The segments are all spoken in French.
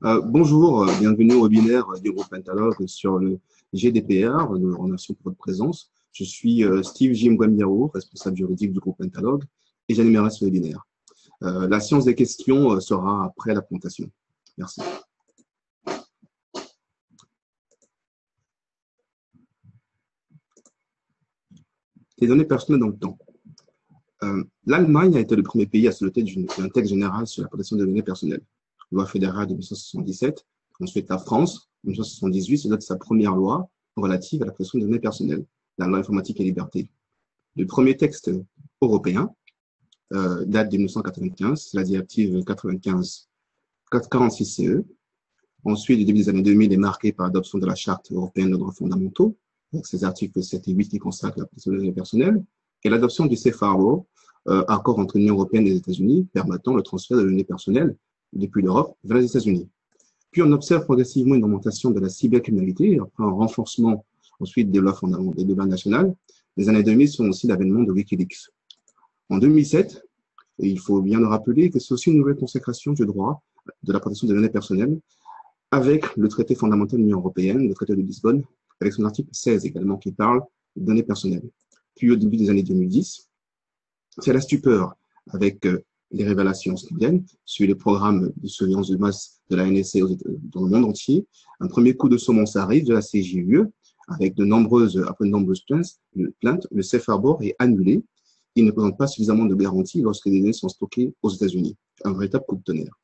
Bonjour, bienvenue au webinaire du groupe Pentalogue sur le GDPR. Nous vous remercions pour votre présence. Je suis Steve Jim Guamiaro, responsable juridique du groupe Pentalogue, et j'animerai ce webinaire. La séance des questions sera après la présentation. Merci. Les données personnelles dans le temps. L'Allemagne a été le premier pays à se doter d'un texte général sur la protection des données personnelles. Loi fédérale de 1977. Ensuite, la France, en 1978, se dote de sa première loi relative à la protection des données personnelles, la loi informatique et liberté. Le premier texte européen date de 1995, c'est la directive 46CE. Ensuite, le début des années 2000 est marqué par l'adoption de la Charte européenne des droits fondamentaux, avec ses articles 7 et 8 qui consacrent la protection des données personnelles, et l'adoption du Safe Harbor, accord entre l'Union européenne et les États-Unis, permettant le transfert de données personnelles depuis l'Europe vers les États-Unis. Puis on observe progressivement une augmentation de la cybercriminalité, après un renforcement ensuite des lois fondamentales, des lois nationales. Les années 2000 sont aussi l'avènement de Wikileaks. En 2007, et il faut bien le rappeler que c'est aussi une nouvelle consécration du droit de la protection des données personnelles avec le traité fondamental de l'Union européenne, le traité de Lisbonne, avec son article 16 également qui parle de données personnelles. Puis au début des années 2010, c'est la stupeur avec les révélations snowden sur les programmes de surveillance de masse de la NSA dans le monde entier. Un premier coup de semonce arrive de la CJUE avec après de nombreuses plaintes. Le Safe Harbor est annulé. Il ne présente pas suffisamment de garanties lorsque les données sont stockées aux États-Unis. Un véritable coup de tonnerre.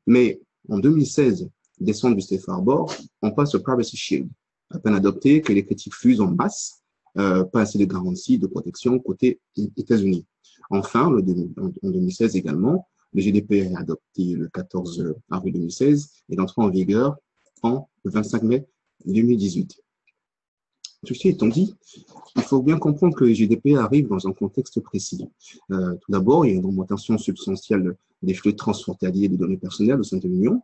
Mais en 2016, descente du Safe Harbor, on passe au Privacy Shield. À peine adopté que les critiques fusent en masse, pas assez de garanties de protection côté États-Unis. Enfin, en 2016 également, le GDPR est adopté le 14 avril 2016 et entré en vigueur en 25 mai 2018. Ceci étant dit, il faut bien comprendre que le GDPR arrive dans un contexte précis. Tout d'abord, il y a une augmentation substantielle des flux transfrontaliers de données personnelles au sein de l'Union.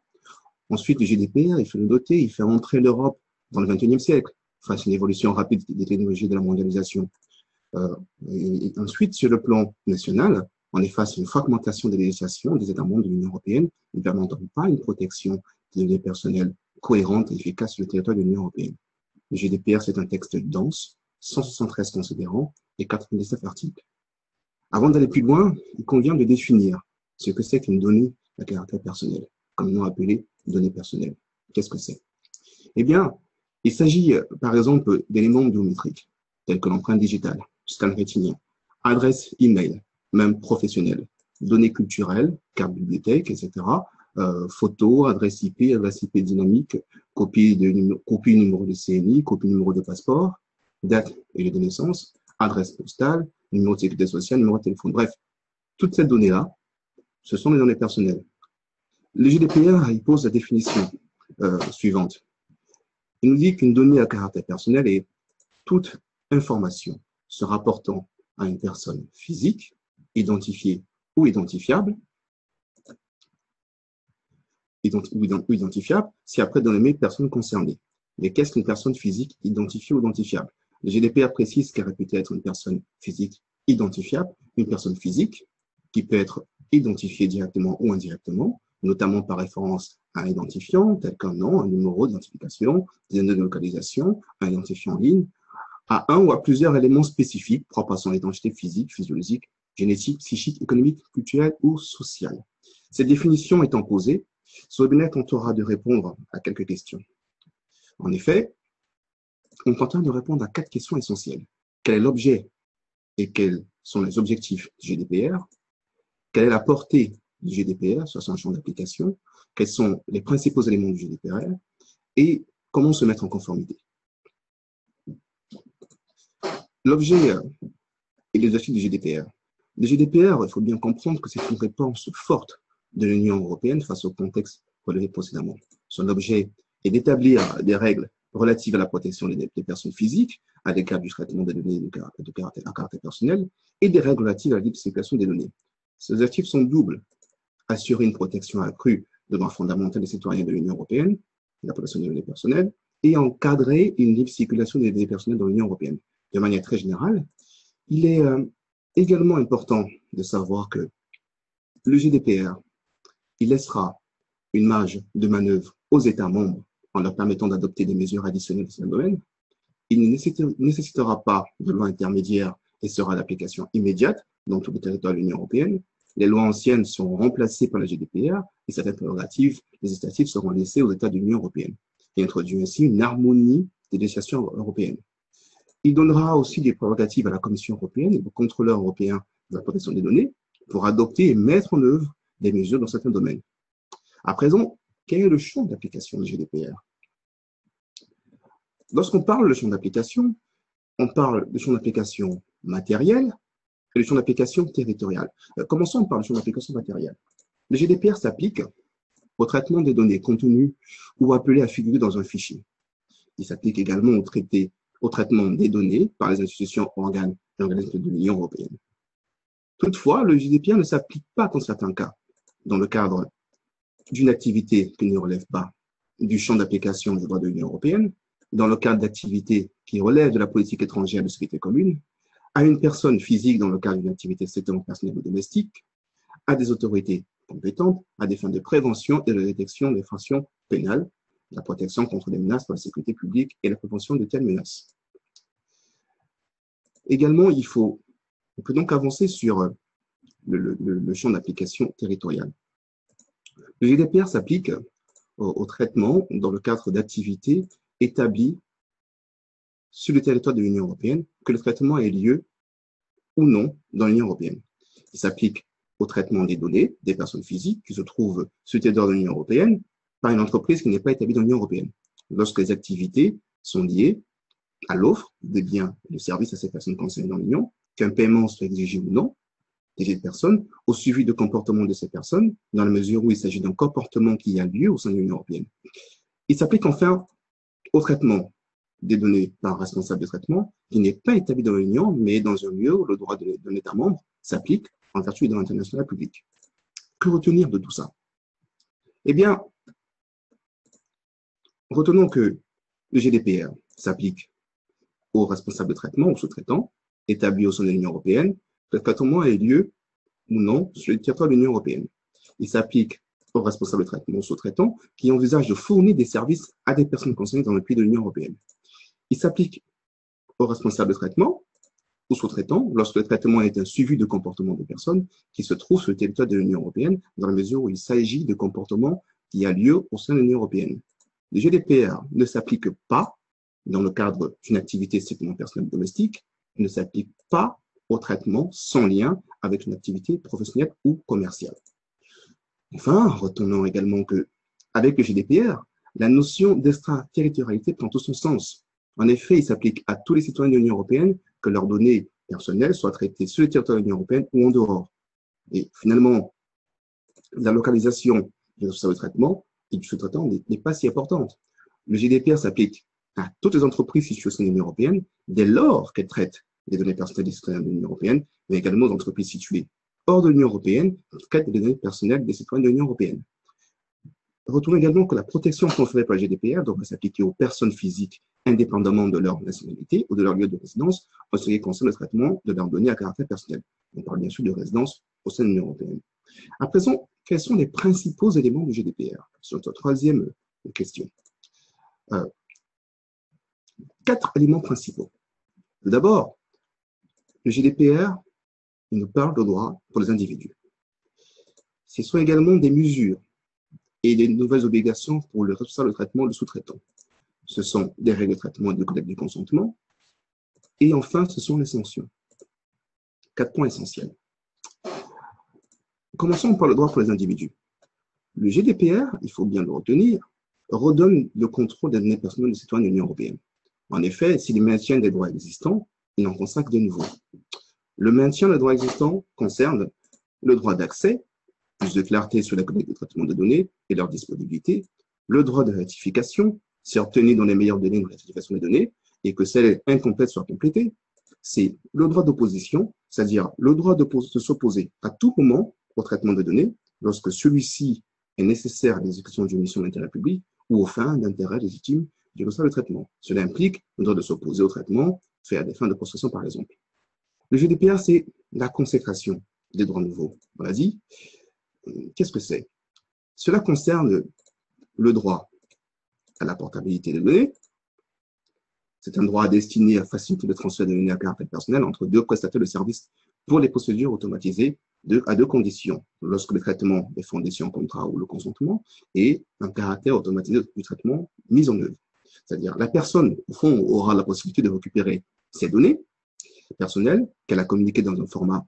Ensuite, le GDPR, il faut le noter, il fait entrer l'Europe dans le XXIe siècle, face à une évolution rapide des technologies de la mondialisation. Et ensuite, sur le plan national, on est face à une fragmentation des législations des États membres de l'Union européenne ne permettant pas une protection des données personnelles cohérente et efficace sur le territoire de l'Union européenne. Le GDPR, c'est un texte dense, 173 considérants et 97 articles. Avant d'aller plus loin, il convient de définir ce que c'est qu'une donnée à caractère personnel, communément appelée données personnelles. Qu'est-ce que c'est? Eh bien, il s'agit, par exemple, d'éléments biométriques, tels que l'empreinte digitale, scan rétinien, adresse email, même professionnelle, données culturelles, carte bibliothèque, etc., photos, adresse IP dynamique, copie numéro de CNI, copie numéro de passeport, date et lieu de naissance, adresse postale, numéro de sécurité sociale, numéro de téléphone. Bref, toutes ces données-là, ce sont les données personnelles. Le GDPR, il pose la définition suivante. Il nous dit qu'une donnée à caractère personnel est toute information se rapportant à une personne physique, identifiée ou identifiable, si après dénommée personne concernée. Mais qu'est-ce qu'une personne physique identifiée ou identifiable? Le GDPR précise qu'elle est réputée être une personne physique identifiable, une personne physique qui peut être identifiée directement ou indirectement, notamment par référence à un identifiant tel qu'un nom, un numéro d'identification, des données de localisation, un identifiant en ligne, à un ou à plusieurs éléments spécifiques propres à son identité physique, physiologique, génétique, psychique, économique, culturelle ou sociale. Cette définition étant posée, ce webinaire tentera de répondre à quelques questions. En effet, on tentera de répondre à 4 questions essentielles. Quel est l'objet et quels sont les objectifs du GDPR? Quelle est la portée du GDPR sur son champ d'application? Quels sont les principaux éléments du GDPR? Et comment se mettre en conformité? L'objet et les objectifs du GDPR. Le GDPR, il faut bien comprendre que c'est une réponse forte de l'Union européenne face au contexte relevé précédemment. Son objet est d'établir des règles relatives à la protection des personnes physiques, à l'égard du traitement des données à caractère personnel, et des règles relatives à la libre circulation des données. Ces objectifs sont doubles. Assurer une protection accrue des droits fondamentaux des citoyens de l'Union européenne, la protection des données personnelles, et encadrer une libre circulation des données personnelles dans l'Union européenne. De manière très générale, il est également important de savoir que le GDPR, il laissera une marge de manœuvre aux États membres en leur permettant d'adopter des mesures additionnelles dans ce domaine. Il ne nécessitera pas de loi intermédiaire et sera d'application immédiate dans tout le territoire de l'Union européenne. Les lois anciennes seront remplacées par la GDPR et certaines prérogatives législatives seront laissées aux États de l'Union européenne et introduit ainsi une harmonie des législations européennes. Il donnera aussi des prérogatives à la Commission européenne et au contrôleur européen de la protection des données pour adopter et mettre en œuvre des mesures dans certains domaines. À présent, quel est le champ d'application du GDPR? Lorsqu'on parle de champ d'application, on parle de champ d'application matériel et de champ d'application territorial. Commençons par le champ d'application matériel. Le GDPR s'applique au traitement des données contenues ou appelées à figurer dans un fichier. Il s'applique également au traitement des données par les institutions, organes et organismes de l'Union européenne. Toutefois, le GDPR ne s'applique pas dans certains cas, dans le cadre d'une activité qui ne relève pas du champ d'application du droit de l'Union européenne, dans le cadre d'activités qui relèvent de la politique étrangère de sécurité commune, à une personne physique dans le cadre d'une activité strictement personnelle ou domestique, à des autorités compétentes à des fins de prévention et de détection d'infractions pénales, la protection contre les menaces pour la sécurité publique et la prévention de telles menaces. Également, on peut donc avancer sur le champ d'application territorial. Le GDPR s'applique au traitement dans le cadre d'activités établies sur le territoire de l'Union européenne, que le traitement ait lieu ou non dans l'Union européenne. Il s'applique au traitement des données des personnes physiques qui se trouvent sur le territoire de l'Union européenne par une entreprise qui n'est pas établie dans l'Union européenne, lorsque les activités sont liées à l'offre des biens et de services à ces personnes concernées dans l'Union, qu'un paiement soit exigé ou non des personnes, au suivi de comportement de ces personnes, dans la mesure où il s'agit d'un comportement qui a lieu au sein de l'Union européenne. Il s'applique enfin au traitement des données par un responsable de traitement qui n'est pas établi dans l'Union, mais dans un lieu où le droit d'un État membre s'applique en vertu de l'international public. Que retenir de tout ça? Eh bien, retenons que le GDPR s'applique aux responsables de traitement, aux sous-traitants, établis au sein de l'Union européenne, que le traitement ait lieu ou non sur le territoire de l'Union européenne. Il s'applique aux responsables de traitement, aux sous-traitants, qui envisagent de fournir des services à des personnes concernées dans le pays de l'Union européenne. Il s'applique aux responsables de traitement, aux sous-traitants, lorsque le traitement est un suivi de comportement de personnes qui se trouvent sur le territoire de l'Union européenne, dans la mesure où il s'agit de comportements qui a lieu au sein de l'Union européenne. Le GDPR ne s'applique pas dans le cadre d'une activité strictement personnelle domestique, ne s'applique pas au traitement sans lien avec une activité professionnelle ou commerciale. Enfin, retenons également que, avec le GDPR, la notion d'extraterritorialité prend tout son sens. En effet, il s'applique à tous les citoyens de l'Union européenne que leurs données personnelles soient traitées sur le territoire de l'Union européenne ou en dehors. Et finalement, la localisation du responsable de traitement et du sous-traitant n'est pas si importante. Le GDPR s'applique à toutes les entreprises situées au sein de l'Union européenne dès lors qu'elles traitent les données personnelles des citoyens de l'Union européenne, mais également aux entreprises situées hors de l'Union européenne qui traitent les données personnelles des citoyens de l'Union européenne. Retenons également que la protection conférée par le GDPR devrait s'appliquer aux personnes physiques indépendamment de leur nationalité ou de leur lieu de résidence en ce qui concerne le traitement de leurs données à caractère personnel. On parle bien sûr de résidence au sein de l'Union européenne. À présent, quels sont les principaux éléments du GDPR? C'est notre troisième question. 4 éléments principaux. Tout d'abord, le GDPR nous parle de droits pour les individus. Ce sont également des mesures et des nouvelles obligations pour le responsable de traitement, le sous-traitant. Ce sont des règles de traitement et de collecte du consentement. Et enfin, ce sont les sanctions. 4 points essentiels. Commençons par le droit pour les individus. Le GDPR, il faut bien le retenir, redonne le contrôle des données personnelles des citoyens de l'Union européenne. En effet, s'il maintient des droits existants, il en consacre de nouveaux. Le maintien des droits existants concerne le droit d'accès, plus de clarté sur la collecte de traitement de données et leur disponibilité, le droit de rectification, c'est obtenir dans les meilleurs délais une rectification des données et que celle incomplète soit complétée. C'est le droit d'opposition, c'est-à-dire le droit de s'opposer à tout moment au traitement de données lorsque celui-ci est nécessaire à l'exécution d'une mission d'intérêt public ou aux fins d'intérêt légitime du responsable de traitement. Cela implique le droit de s'opposer au traitement fait à des fins de prospection, par exemple. Le GDPR, c'est la consécration des droits nouveaux. On l'a dit. Qu'est-ce que c'est? Cela concerne le droit à la portabilité des données. C'est un droit destiné à faciliter le transfert de données à caractère personnel entre deux prestataires de services pour les procédures automatisées à deux conditions, lorsque le traitement est fondé sur un contrat ou le consentement, et un caractère automatisé du traitement mis en œuvre. C'est-à-dire, la personne, au fond, aura la possibilité de récupérer ses données personnelles qu'elle a communiquées dans un format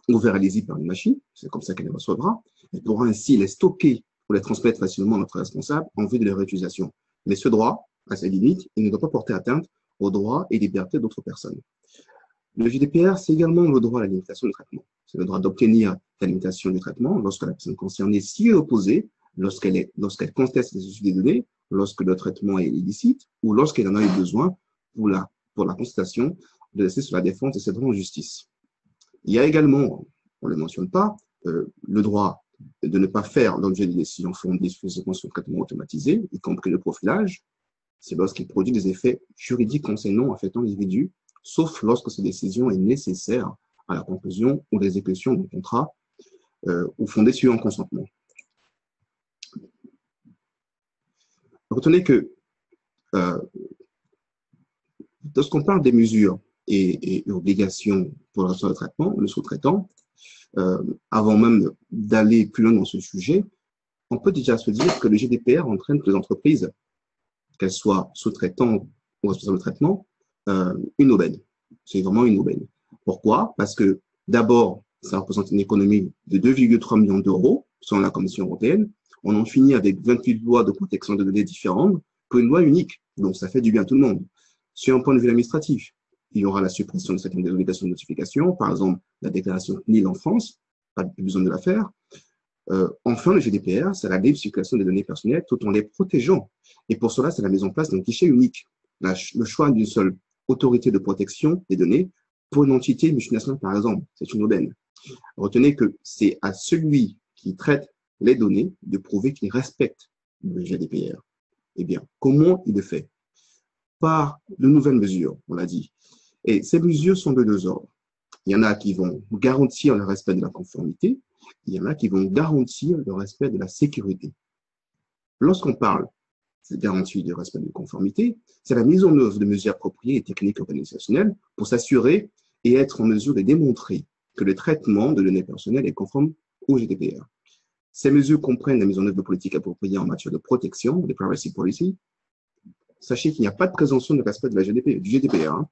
ouvert et lisible par une machine, c'est comme ça qu'elle les recevra. Elle pourra ainsi les stocker ou les transmettre facilement à notre responsable en vue de leur réutilisation. Mais ce droit, à ses limites, il ne doit pas porter atteinte aux droits et libertés d'autres personnes. Le GDPR, c'est également le droit à la limitation du traitement. C'est le droit d'obtenir la limitation du traitement lorsque la personne concernée s'y est opposée, lorsqu'elle conteste les issues des données, lorsque le traitement est illicite ou lorsqu'elle en a eu besoin pour la constatation de laisser sur la défense de ses droits en justice. Il y a également, on ne le mentionne pas, le droit de ne pas faire l'objet de décisions fondées exclusivement sur le traitement automatisé, y compris le profilage. C'est lorsqu'il produit des effets juridiques concernant affectant l'individu, sauf lorsque cette décision est nécessaire à la conclusion ou l'exécution d'un contrat ou fondée sur un consentement. Retenez que lorsqu'on parle des mesures et obligations pour le traitement, le sous-traitant, avant même d'aller plus loin dans ce sujet, on peut déjà se dire que le GDPR entraîne que les entreprises, qu'elles soient sous-traitantes ou responsables de traitement, une aubaine. C'est vraiment une aubaine. Pourquoi? Parce que d'abord, ça représente une économie de 2,3 millions d'euros selon la Commission européenne. On en finit avec 28 lois de protection de données différentes pour une loi unique. Donc, ça fait du bien à tout le monde. Sur un point de vue administratif, il y aura la suppression de certaines obligations de notification, par exemple la déclaration NIL en France, pas besoin de la faire. Enfin, le GDPR, c'est la libre circulation des données personnelles tout en les protégeant. Et pour cela, c'est la mise en place d'un guichet unique. Le choix d'une seule autorité de protection des données pour une entité multinationale, par exemple. C'est une aubaine. Retenez que c'est à celui qui traite les données de prouver qu'il respecte le GDPR. Eh bien, comment il le fait? Par de nouvelles mesures, on l'a dit. Et ces mesures sont de deux ordres. Il y en a qui vont garantir le respect de la conformité, il y en a qui vont garantir le respect de la sécurité. Lorsqu'on parle de garantie du respect de la conformité, c'est la mise en œuvre de mesures appropriées et techniques organisationnelles pour s'assurer et être en mesure de démontrer que le traitement de données personnelles est conforme au GDPR. Ces mesures comprennent la mise en œuvre de politiques appropriées en matière de protection, de privacy policy. Sachez qu'il n'y a pas de présomption de respect de la du GDPR,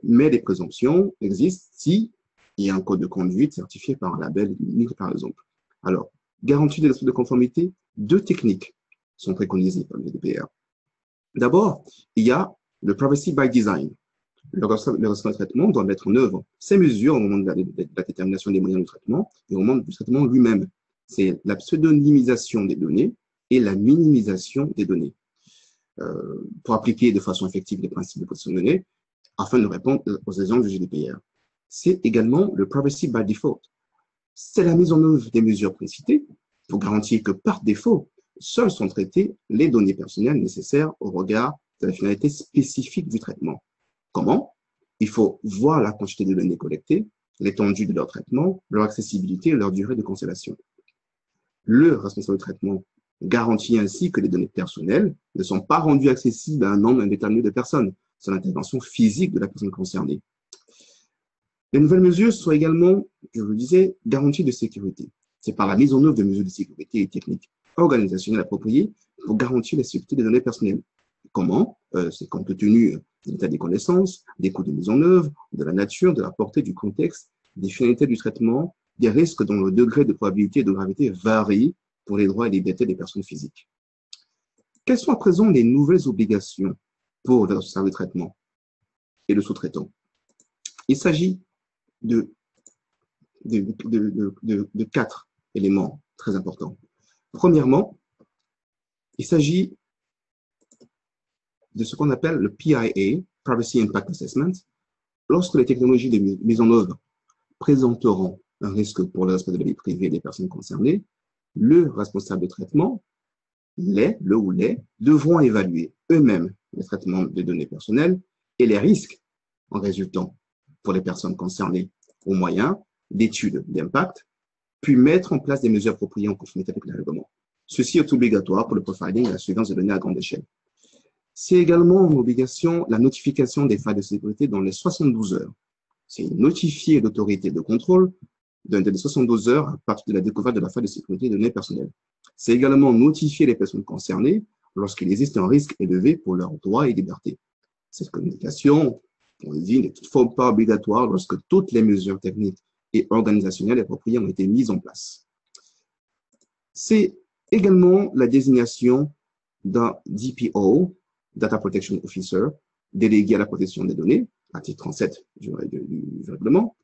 mais les présomptions existent si il y a un code de conduite certifié par un label unique, par exemple. Alors, garantie de respect de conformité, deux techniques sont préconisées par le GDPR. D'abord, il y a le privacy by design. Le responsable de traitement doit mettre en œuvre ces mesures au moment de la détermination des moyens de traitement et au moment du traitement lui-même. C'est la pseudonymisation des données et la minimisation des données. Pour appliquer de façon effective les principes de protection de données afin de répondre aux exigences du GDPR. C'est également le privacy by default. C'est la mise en œuvre des mesures précitées pour garantir que par défaut, seules sont traitées les données personnelles nécessaires au regard de la finalité spécifique du traitement. Comment? Il faut voir la quantité de données collectées, l'étendue de leur traitement, leur accessibilité et leur durée de conservation. Le responsable de traitement garantit ainsi que les données personnelles ne sont pas rendues accessibles à un nombre indéterminé de personnes, sans l'intervention physique de la personne concernée. Les nouvelles mesures sont également, je vous le disais, garanties de sécurité. C'est par la mise en œuvre de mesures de sécurité et techniques organisationnelles appropriées pour garantir la sécurité des données personnelles. Comment? C'est compte tenu de l'état des connaissances, des coûts de mise en œuvre, de la nature, de la portée, du contexte, des finalités du traitement, des risques dont le degré de probabilité et de gravité varie pour les droits et libertés des personnes physiques. Quelles sont à présent les nouvelles obligations pour le service de traitement et le sous-traitant? Il s'agit de 4 éléments très importants. Premièrement, il s'agit de ce qu'on appelle le PIA, Privacy Impact Assessment. Lorsque les technologies de mise en œuvre présenteront un risque pour le respect de la vie privée des personnes concernées, le responsable de traitement, le ou les, devront évaluer eux-mêmes les traitements des données personnelles et les risques en résultant pour les personnes concernées au moyen d'études d'impact, puis mettre en place des mesures appropriées en conformité avec le règlement. Ceci est obligatoire pour le profiling et la surveillance des données à grande échelle. C'est également une obligation la notification des failles de sécurité dans les 72 heures. C'est notifier l'autorité de contrôle dans les 72 heures à partir de la découverte de la faille de sécurité des données personnelles. C'est également notifier les personnes concernées lorsqu'il existe un risque élevé pour leurs droits et libertés. Cette communication, on le dit, n'est toutefois pas obligatoire lorsque toutes les mesures techniques et organisationnelles appropriées ont été mises en place. C'est également la désignation d'un DPO, Data Protection Officer, délégué à la protection des données, article 37 du règlement,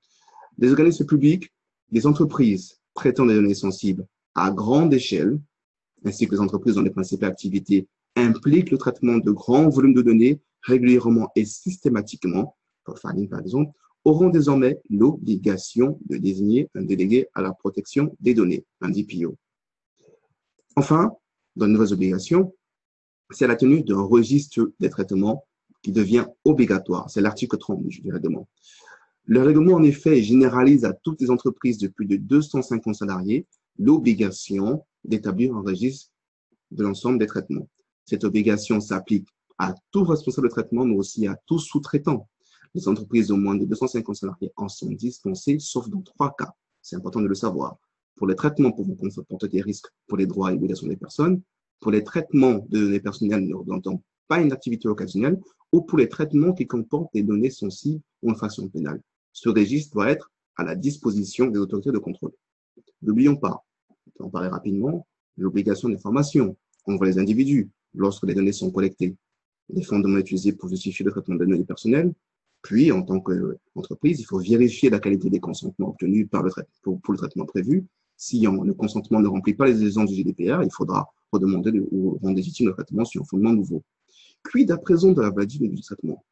des organismes publics, des entreprises traitant des données sensibles à grande échelle, ainsi que les entreprises dont les principales activités impliquent le traitement de grands volumes de données régulièrement et systématiquement, profiling par exemple, auront désormais l'obligation de désigner un délégué à la protection des données, un DPO. Enfin, dans de nouvelles obligations, c'est la tenue d'un registre des traitements qui devient obligatoire. C'est l'article 30 du règlement. Le règlement, en effet, généralise à toutes les entreprises de plus de 250 salariés l'obligation d'établir un registre de l'ensemble des traitements. Cette obligation s'applique à tout responsable de traitement, mais aussi à tout sous-traitant. Les entreprises de moins de 250 salariés en sont dispensées, sauf dans 3 cas. C'est important de le savoir. Pour les traitements pouvant comporter des risques pour les droits et obligations des personnes, pour les traitements de données personnelles ne représentant pas une activité occasionnelle, ou pour les traitements qui comportent des données sensibles ou infractions pénales. Ce registre doit être à la disposition des autorités de contrôle. N'oublions pas, on va en parler rapidement, l'obligation d'information envers les individus lorsque les données sont collectées, les fondements utilisés pour justifier le traitement des données personnelles. Puis, en tant qu'entreprise, il faut vérifier la qualité des consentements obtenus pour le traitement prévu. Si le consentement ne remplit pas les exigences du GDPR, il faudra redemander ou rendre légitime le traitement sur un fondement nouveau. Quid à présent de la validité du traitement?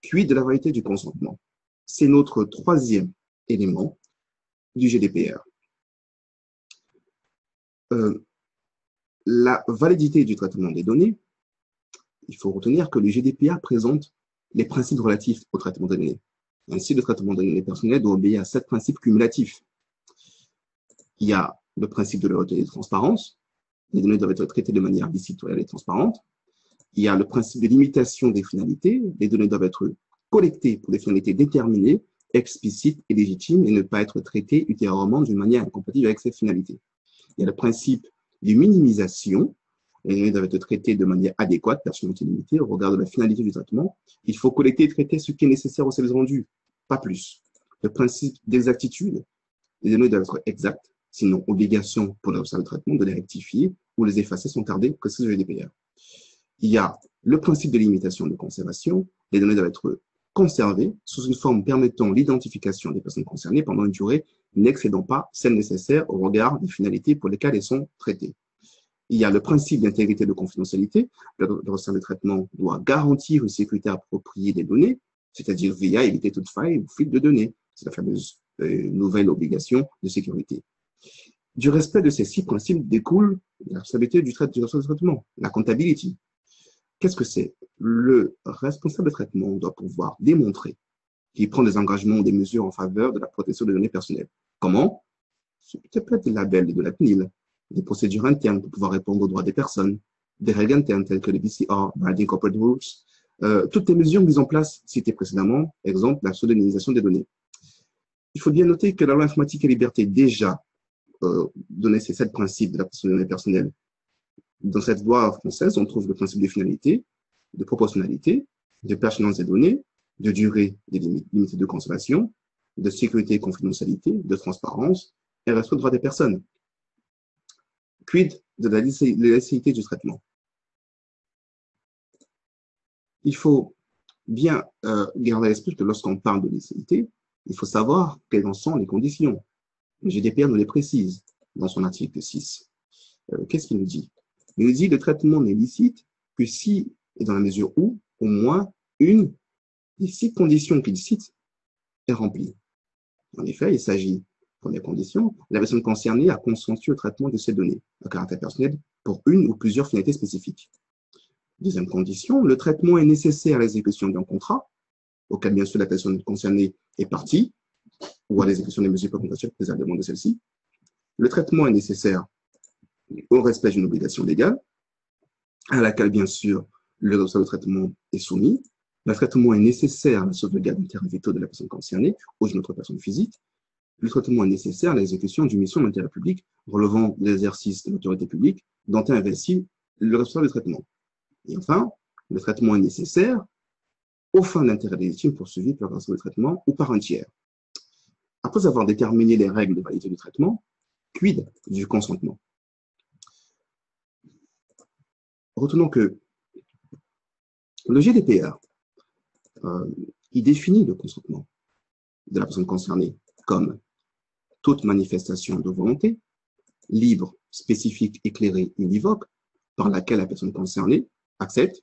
Quid de la validité du consentement? C'est notre troisième élément du GDPR. La validité du traitement des données, il faut retenir que le GDPR présente les principes relatifs au traitement des données. Ainsi, le traitement des données personnelles doit obéir à 7 principes cumulatifs. Il y a le principe de la haute transparence. Les données doivent être traitées de manière licite et transparente. Il y a le principe de limitation des finalités. Les données doivent être collectées pour des finalités déterminées, explicites et légitimes et ne pas être traitées ultérieurement d'une manière incompatible avec ces finalités. Il y a le principe de minimisation. Les données doivent être traitées de manière adéquate, personnalité limitée, au regard de la finalité du traitement. Il faut collecter et traiter ce qui est nécessaire au service rendu, pas plus. Le principe d'exactitude. Les données doivent être exactes, sinon obligation pour le responsable de traitement de les rectifier ou les effacer sans tarder, que c'est le GDPR. Il y a le principe de limitation de conservation. Les données doivent être conservées sous une forme permettant l'identification des personnes concernées pendant une durée n'excédant pas celle nécessaire au regard des finalités pour lesquelles elles sont traitées. Il y a le principe d'intégrité et de confidentialité. Le responsable de traitement doit garantir une sécurité appropriée des données, c'est-à-dire veiller à éviter toute faille ou fuite de données. C'est la fameuse nouvelle obligation de sécurité. Du respect de ces 6 principes découle la responsabilité du responsable de traitement, la accountability. Qu'est-ce que c'est? Le responsable de traitement doit pouvoir démontrer qu'il prend des engagements ou des mesures en faveur de la protection des données personnelles. Comment? C'est peut-être des labels de la CNIL, des procédures internes pour pouvoir répondre aux droits des personnes, des règles internes telles que les BCR, Binding Corporate Rules, toutes les mesures mises en place citées précédemment, exemple la pseudonymisation des données. Il faut bien noter que la loi informatique et liberté déjà donnait ces 7 principes de la protection des données personnelles. Dans cette loi française, on trouve le principe de finalité, de proportionnalité, de pertinence des données, de durée des limites de conservation, de sécurité et confidentialité, de transparence et respect des droits des personnes. Quid de la licéité du traitement? Il faut bien garder à l'esprit que lorsqu'on parle de licéité, il faut savoir quelles en sont les conditions. Le GDPR nous les précise dans son article 6. Qu'est-ce qu'il nous dit? Il nous dit que le traitement n'est licite que si, et dans la mesure où, au moins une des 6 conditions qu'il cite est remplie. En effet, il s'agit, première condition, la personne concernée a consenti au traitement de ces données à caractère personnel pour une ou plusieurs finalités spécifiques. Deuxième condition, le traitement est nécessaire à l'exécution d'un contrat, auquel bien sûr la personne concernée est partie, ou à l'exécution des mesures contractuelles préalablement de celle-ci. Le traitement est nécessaire au respect d'une obligation légale, à laquelle, bien sûr, le responsable de traitement est soumis. Le traitement est nécessaire à la sauvegarde d'intérêts vitaux de la personne concernée ou d'une autre personne physique. Le traitement est nécessaire à l'exécution d'une mission d'intérêt public relevant de l'exercice de l'autorité publique dont est investi le responsable de traitement. Et enfin, le traitement est nécessaire aux fins d'intérêt légitime poursuivi par le responsable de traitement ou par un tiers. Après avoir déterminé les règles de validité du traitement, quid du consentement? Retenons que le GDPR, il définit le consentement de la personne concernée comme toute manifestation de volonté, libre, spécifique, éclairée, univoque, par laquelle la personne concernée accepte,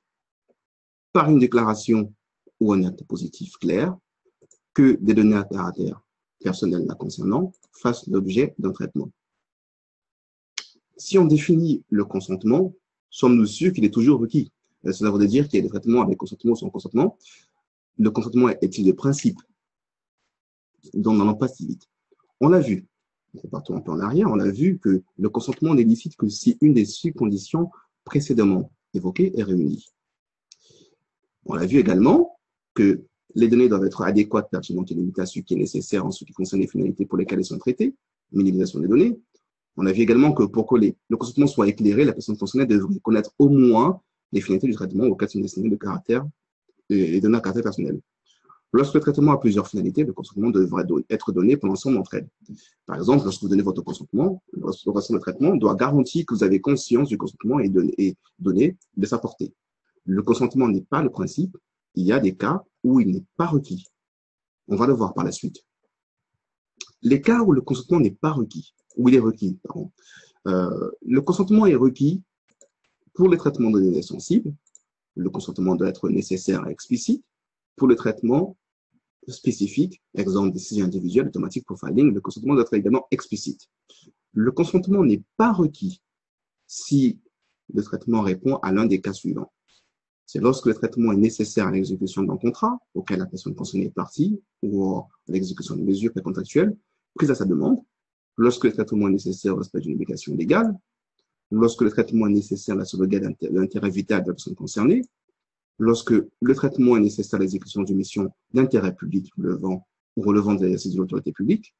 par une déclaration ou un acte positif clair, que des données à caractère personnel la concernant fassent l'objet d'un traitement. Si on définit le consentement, sommes-nous sûrs qu'il est toujours requis? Cela veut dire qu'il y a des traitements avec consentement ou sans consentement. Le consentement est-il de principe? Donc, n'allons pas si vite. On l'a vu, partons un peu en arrière, on a vu que le consentement n'est licite que si une des six conditions précédemment évoquées est réunie. On a vu également que les données doivent être adéquates, pertinentes et limitées à ce qui est nécessaire en ce qui concerne les finalités pour lesquelles elles sont traitées, minimisation des données. On a vu également que pour que le consentement soit éclairé, la personne concernée devrait connaître au moins les finalités du traitement auquel sont destinées de caractère, les données à caractère personnel. Lorsque le traitement a plusieurs finalités, le consentement devrait être donné pour l'ensemble d'entre elles. Par exemple, lorsque vous donnez votre consentement, le responsable de traitement doit garantir que vous avez conscience du consentement et donner de sa portée. Le consentement n'est pas le principe. Il y a des cas où il n'est pas requis. On va le voir par la suite. Les cas où le consentement n'est pas requis, où il est requis, pardon. Le consentement est requis pour les traitements de données sensibles. Le consentement doit être nécessaire et explicite. Pour le traitement spécifique, exemple décision individuelle, automatique profiling, le consentement doit être également explicite. Le consentement n'est pas requis si le traitement répond à l'un des cas suivants. C'est lorsque le traitement est nécessaire à l'exécution d'un contrat auquel la personne concernée est partie ou à l'exécution d'une mesure précontractuelle prise à sa demande, lorsque le traitement est nécessaire au respect d'une obligation légale, lorsque le traitement est nécessaire à la sauvegarde de l'intérêt vital de la personne concernée, lorsque le traitement est nécessaire à l'exécution d'une mission d'intérêt public relevant de l'exercice de l'autorité publique,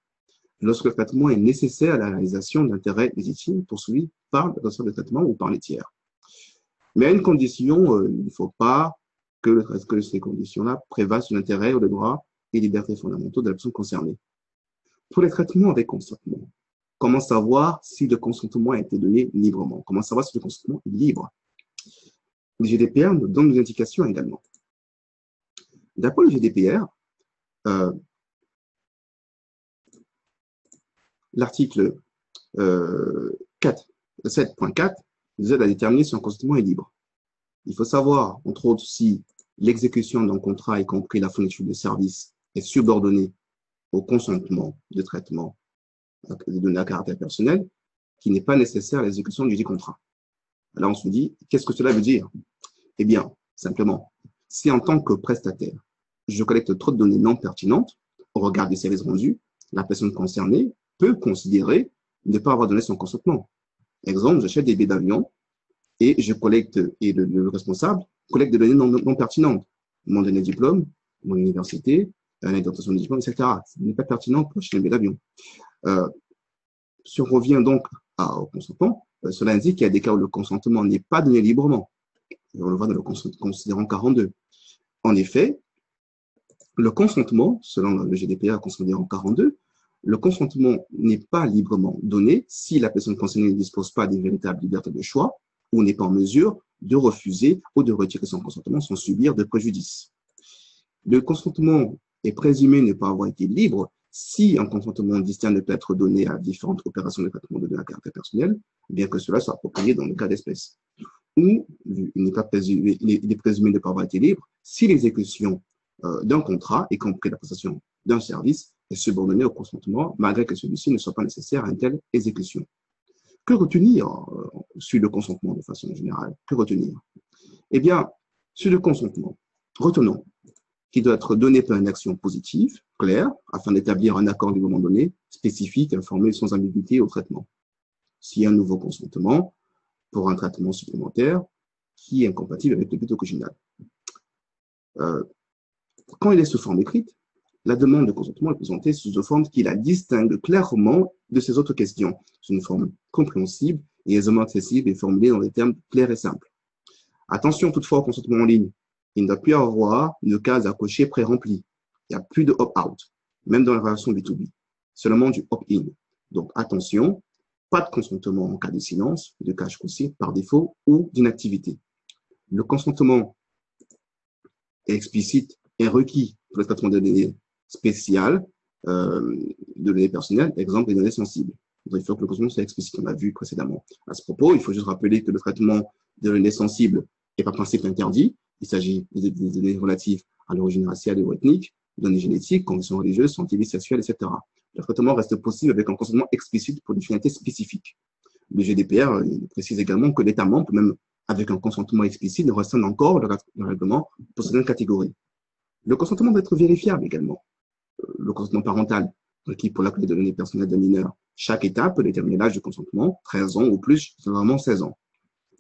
lorsque le traitement est nécessaire à la réalisation d'intérêts légitimes poursuivis par le responsable de traitement ou par les tiers. Mais à une condition, il ne faut pas que ces conditions-là prévalent sur l'intérêt ou les droits et libertés fondamentaux de la personne concernée. Pour les traitements avec consentement, comment savoir si le consentement a été donné librement? Comment savoir si le consentement est libre? Le GDPR nous donne des indications également. D'après le GDPR, l'article 7.4 nous aide à déterminer si un consentement est libre. Il faut savoir, entre autres, si l'exécution d'un contrat, y compris la fourniture de services, est subordonnée au consentement de traitement des données à caractère personnel, qui n'est pas nécessaire à l'exécution du dit contrat. Là, on se dit, qu'est-ce que cela veut dire? Eh bien, simplement, si en tant que prestataire, je collecte trop de données non pertinentes au regard des services rendus, la personne concernée peut considérer ne pas avoir donné son consentement. Exemple, j'achète des billets d'avion et je collecte, et le responsable collecte des données non pertinentes. Mon donné de diplôme, mon université, l'identification de diplôme, etc. Ce n'est pas pertinent pour acheter un billet d'avion. Si on revient donc au consentement, cela indique qu'il y a des cas où le consentement n'est pas donné librement. On le voit dans le considérant 42. En effet, le consentement, selon le GDPR considérant 42, le consentement n'est pas librement donné si la personne concernée ne dispose pas des véritables libertés de choix ou n'est pas en mesure de refuser ou de retirer son consentement sans subir de préjudice. Le consentement est présumé ne pas avoir été libre si un consentement distinct ne peut être donné à différentes opérations de traitement de données à caractère personnel, bien que cela soit approprié dans le cas d'espèce. Ou il est présumé ne pas avoir été libre si l'exécution d'un contrat, y compris la prestation d'un service, est subordonnée au consentement, malgré que celui-ci ne soit pas nécessaire à une telle exécution. Que retenir sur le consentement de façon générale? Que retenir? Eh bien, sur le consentement, retenons qu'il doit être donné par une action positive, claire, afin d'établir un accord du moment donné, spécifique, informé sans ambiguïté au traitement. s'il y a un nouveau consentement pour un traitement supplémentaire qui est incompatible avec le but original. Quand il est sous forme écrite, la demande de consentement est présentée sous une forme qui la distingue clairement de ces autres questions. C'est une forme compréhensible et aisément accessible et formulée dans des termes clairs et simples. Attention toutefois au consentement en ligne. Il ne doit plus y avoir une case à cocher pré-remplie. Il n'y a plus de opt-out, même dans la relation B2B. Seulement du opt-in. Donc attention, pas de consentement en cas de silence, de cache coché par défaut ou d'inactivité. Le consentement explicite est requis pour le traitement de données spéciales, de données personnelles, exemple les données sensibles. Donc, il faut que le consentement soit explicite, on l'a vu précédemment. À ce propos, il faut juste rappeler que le traitement de données sensibles n'est par principe interdit. Il s'agit des données relatives à l'origine raciale ou ethnique, données génétiques, conditions religieuses, santé sexuelle, etc. Le traitement reste possible avec un consentement explicite pour des finalités spécifiques. Le GDPR précise également que l'État membre, même avec un consentement explicite, restreint encore le règlement pour certaines catégories. Le consentement doit être vérifiable également. Le consentement parental, requis pour l'accueil de données personnelles d'un mineur. Chaque État peut déterminer l'âge de consentement, 13 ans ou plus, généralement 16 ans.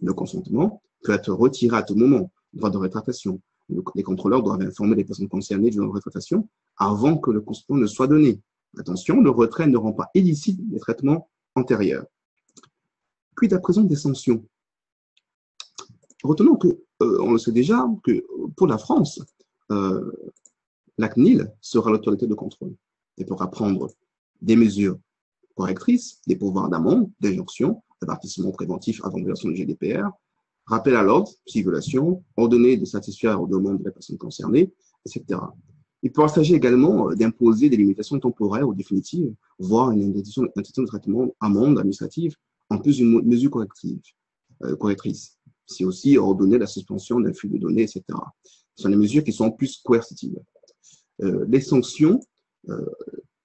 Le consentement peut être retiré à tout moment, droit de rétractation. Les contrôleurs doivent informer les personnes concernées du droit de rétractation avant que le consentement ne soit donné. Attention, le retrait ne rend pas illicite les traitements antérieurs. Puis, à présent, des sanctions. Retenons que, on le sait déjà, que pour la France, la CNIL sera l'autorité de contrôle et pourra prendre des mesures correctrices, des pouvoirs d'amende, d'injonction, d'avertissement préventif avant violation du GDPR, rappel à l'ordre, si violation, ordonner de satisfaire aux demandes de la personne concernée, etc. Il pourra s'agir également d'imposer des limitations temporaires ou définitives, voire une interdiction de traitement amende administrative, en plus d'une mesure correctrice. C'est aussi ordonner la suspension d'un flux de données, etc. Ce sont des mesures qui sont plus coercitives. Les sanctions,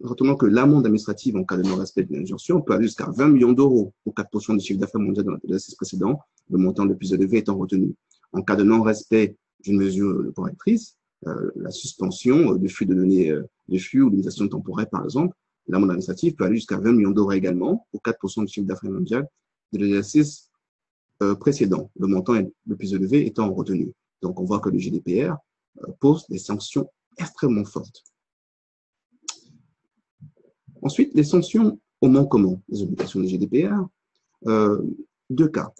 retenons que l'amende administrative en cas de non-respect de l'injonction peut aller jusqu'à 20 millions d'euros ou 4% du chiffre d'affaires mondial dans l'exercice précédent, le montant le plus élevé étant retenu. En cas de non-respect d'une mesure correctrice, la suspension de flux de données, de flux ou limitation temporaire par exemple, l'amende administrative peut aller jusqu'à 20 millions d'euros également, ou 4% du chiffre d'affaires mondial de l'exercice précédent, le montant le plus élevé étant retenu. Donc on voit que le GDPR pose des sanctions extrêmement fortes. Ensuite, les sanctions au manquement des obligations du GDPR. Deux cas.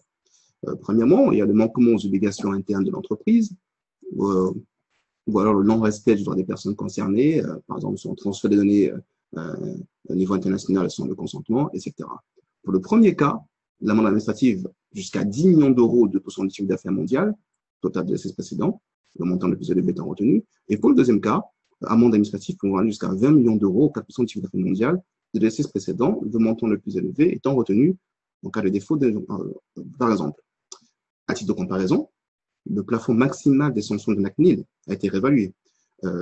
Premièrement, il y a le manquement aux obligations internes de l'entreprise, ou alors le non-respect du droit des personnes concernées, par exemple son transfert des données au niveau international sans le consentement, etc. Pour le premier cas, l'amende administrative jusqu'à 10 millions d'euros, 2% du chiffre d'affaires mondial, total de l'exercice précédent, le montant le plus élevé étant retenu. Et pour le deuxième cas, amende administrative pouvant aller jusqu'à 20 millions d'euros, 4% du chiffre d'affaires mondial, de l'exercice précédent, le montant le plus élevé étant retenu en cas de défaut. Par exemple, à titre de comparaison, le plafond maximal des sanctions de la CNIL a été réévalué.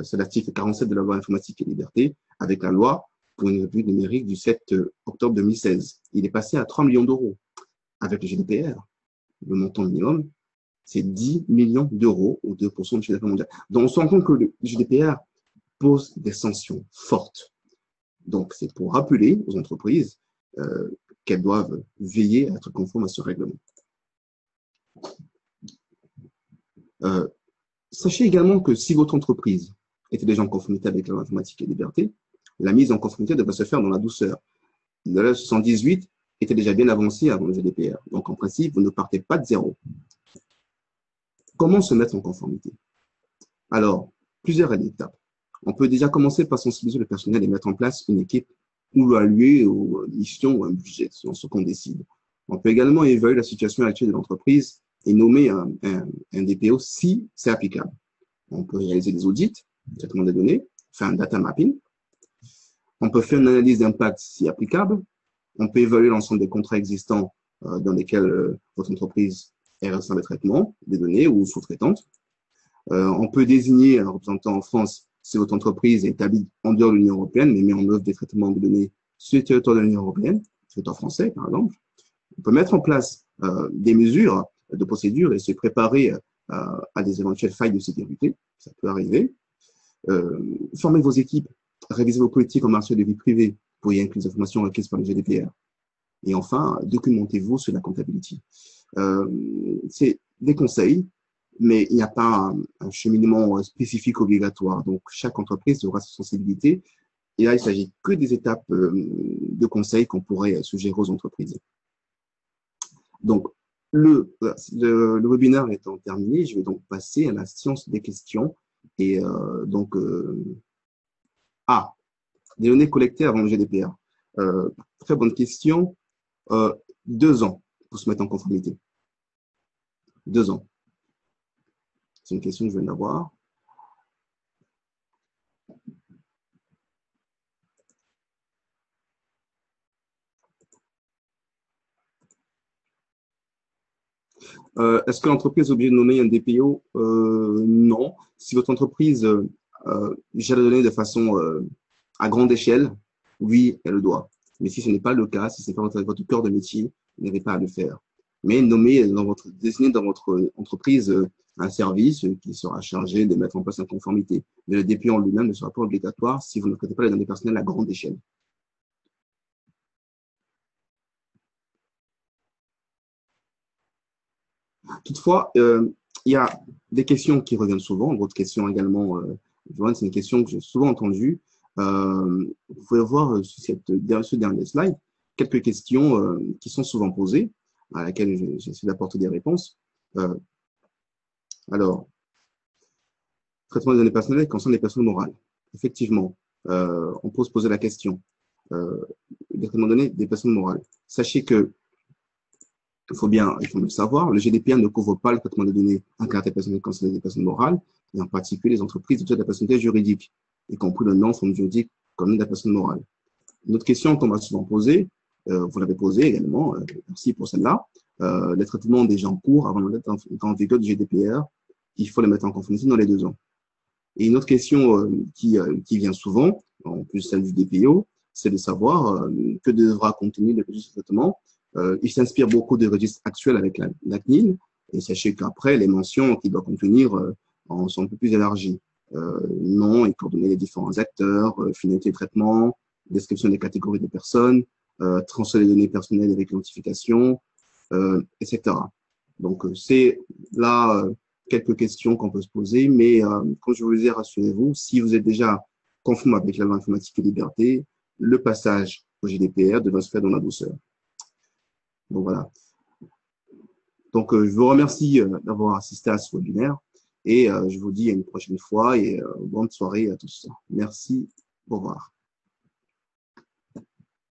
C'est l'article 47 de la loi informatique et liberté, avec la loi pour une république numérique du 7 octobre 2016. Il est passé à 3 millions d'euros. Avec le GDPR, le montant minimum, c'est 10 millions d'euros ou 2% du chiffre d'affaires mondial. Donc, on se rend compte que le GDPR pose des sanctions fortes. Donc, c'est pour rappeler aux entreprises qu'elles doivent veiller à être conformes à ce règlement. Sachez également que si votre entreprise était déjà en conformité avec la loi informatique et liberté, la mise en conformité devrait se faire dans la douceur. La loi 78 était déjà bien avancée avant le GDPR. Donc, en principe, vous ne partez pas de zéro. Comment se mettre en conformité? Alors, plusieurs étapes. On peut déjà commencer par sensibiliser le personnel et mettre en place une équipe ou allouer une mission ou un budget, selon ce qu'on décide. On peut également évaluer la situation actuelle de l'entreprise et nommer un DPO si c'est applicable. On peut réaliser des audits, traitement des données, faire un data mapping. On peut faire une analyse d'impact si applicable. On peut évaluer l'ensemble des contrats existants dans lesquels votre entreprise est responsable de traitement des données ou sous-traitante. On peut désigner un représentant en France si votre entreprise est établie en dehors de l'Union européenne, mais met en œuvre des traitements de données sur le territoire de l'Union européenne, territoire français par exemple. On peut mettre en place des mesures de procédure et se préparer à des éventuelles failles de sécurité, ça peut arriver. Formez vos équipes, révisez vos politiques en matière de vie privée pour y inclure les informations requises par le GDPR. Et enfin, documentez-vous sur la comptabilité. C'est des conseils, mais il n'y a pas un cheminement spécifique obligatoire. Donc, chaque entreprise aura sa sensibilité. Et là, il s'agit que des étapes de conseils qu'on pourrait suggérer aux entreprises. Donc, le webinaire étant terminé, je vais donc passer à la science des questions. Et des données collectées avant le GDPR. Très bonne question. 2 ans pour se mettre en conformité. 2 ans. C'est une question que je viens d'avoir. Est-ce que l'entreprise est obligée de nommer un DPO? Non. Si votre entreprise gère les données de façon à grande échelle, oui, elle le doit. Mais si ce n'est pas le cas, si ce n'est pas votre cœur de métier, vous n'avez pas à le faire. Mais désigner dans votre entreprise un service qui sera chargé de mettre en place une conformité. Mais le DPO en lui-même ne sera pas obligatoire si vous ne traitez pas les données personnelles à grande échelle. Toutefois, il y a des questions qui reviennent souvent. Votre question également, Joanne, c'est une question que j'ai souvent entendue. Vous pouvez voir sur ce dernier slide quelques questions qui sont souvent posées, à laquelle j'essaie d'apporter des réponses. Alors, traitement des données personnelles concerne les personnes morales. Effectivement, on peut se poser la question. Le traitement des données des personnes morales. Sachez que il faut le savoir, le GDPR ne couvre pas le traitement des données en caractère personnel concernant des personnes morales, et en particulier les entreprises de la personnalité juridique, y compris le nom, forme juridique, comme de la personne morale. Une autre question qu'on m'a souvent posée, vous l'avez posée également, merci pour celle-là, les traitements déjà en cours avant d'être en vigueur du GDPR, il faut les mettre en conformité dans les 2 ans. Et une autre question qui vient souvent, en plus celle du DPO, c'est de savoir que devra contenir le registre de traitement. Il s'inspire beaucoup des registres actuels avec la CNIL, et sachez qu'après, les mentions qu'il doit contenir sont un peu plus élargies. Nom et coordonnées des différents acteurs, finalité de traitement, description des catégories de personnes, transfert des données personnelles avec l'identification, etc. Donc, c'est là quelques questions qu'on peut se poser, mais comme je vous le disais, rassurez-vous, si vous êtes déjà conforme avec la loi informatique et liberté, le passage au GDPR devrait se faire dans la douceur. Donc voilà. Donc je vous remercie d'avoir assisté à ce webinaire et je vous dis à une prochaine fois et bonne soirée à tous. Merci. Au revoir.